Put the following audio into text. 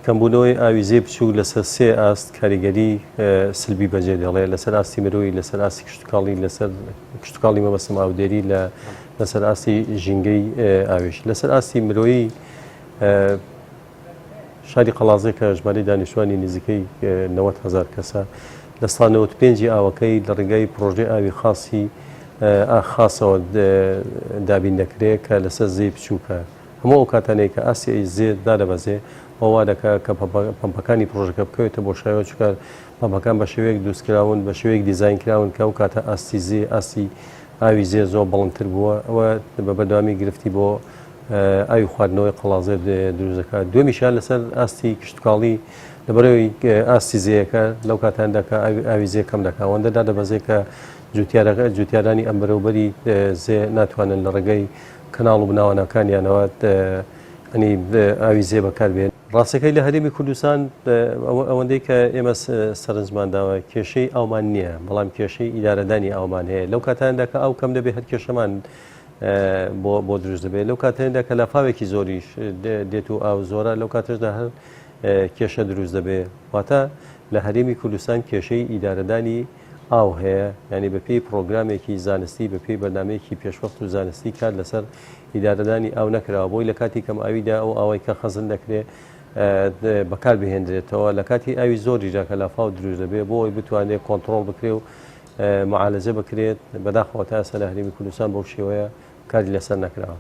کەمبوونەوەی ئاویزەی بچووک لەسەر سێ ئاست کاریگەری سلبی بەجێ دەڵێ لەسەر ئاستی مرۆیی لەسەر ئاستی کشتتوکاڵی لەسەر کشتتوکاڵی مەبەستە ماودێری لەسەر ئاستی ژینگەی ئاوێش لەسەر ئاستی مرۆیی شاری قەڵازێک کە ژمارەی دانیشتوانی نزیکەی 90,000 کەسە لە ساڵ 95 ئاوەکەی لە ڕێگای پرۆژەی ئاوی خاصی خاصەوە دابین دەکرێت کە لەسەر زێی بچووکە هەموو ئەو کاتانەیە کە ئاسی زێت دادەبەزێ ئەووا دەکە کە پمپەکانی پرۆژەکە بکەوێتە بۆ شایەوە چکار پمپەکان بە شێوەیەک دروستکراون بە شێوەیەک دیزاین کراون کە ئەو کاتە ئاستی زێ ئاستی ئاوی زێ زۆر بەڵندتر بووە ئەوە بە بەردەوامی گرفتی بۆ ئاوی خواردنەوەی قەڵازێ دروست دەکات دووەمیشیان لەسەر ئاستی کشتتوکاڵی لەبەرەوەی ئاستی زەیەکە لەو کاتاندا کە ئاوی زێ کەم دەکات ئەوەندە دادەبەزێت کە جوتیارانی ئەم بەرەوبەری زێ ناتوانن لە ڕێگەی کەناڵ و بناوانەکانیانەوە ئەنی ئاوی زێ بەکاربێن ڕاستەکەی لە هەرێمی کوردستان ئەوەندەی کە ئێمە سەرنجمانداوە کێشەی ئاومان نییە بەڵام کێشەی ئیدارەدانی ئاومان هەیە لەو کاتاندا کە ئاو کەم دەبێت هەر کێشەمان بۆ دروست دەبێت لەو کاتێندا کە لافاوێکی زۆریش دێت و ئاو زۆرە لەو کاتەشدا هەر کێشە دروست دەبێت واتە لە هەرێمی کوردستان کێشەی ئیدارەدانی ئاو هەیە ینی بەپێی پرۆگرامێکی زانستی بەپێی بەنامەیەکی پێشوەخت و زانستی کار لەسەر ئیدارەدانی ئاو نەکراوە بۆی لە کاتی کەم ئاویدا ئەو ئاوای کە خەزن دەکرێت بەکار بهێنرێتەوە لە کاتی ئاوی زۆری جاکە لافاو دروست دەبێت بۆ ئەوی بتوانێت کۆنتترۆل بکرێ و معالەجە بکرێت بەداخەوە تا ئێستا لە هەرێمی کوردستان بەو شێوەیە کاری لەسەر نەکراوە.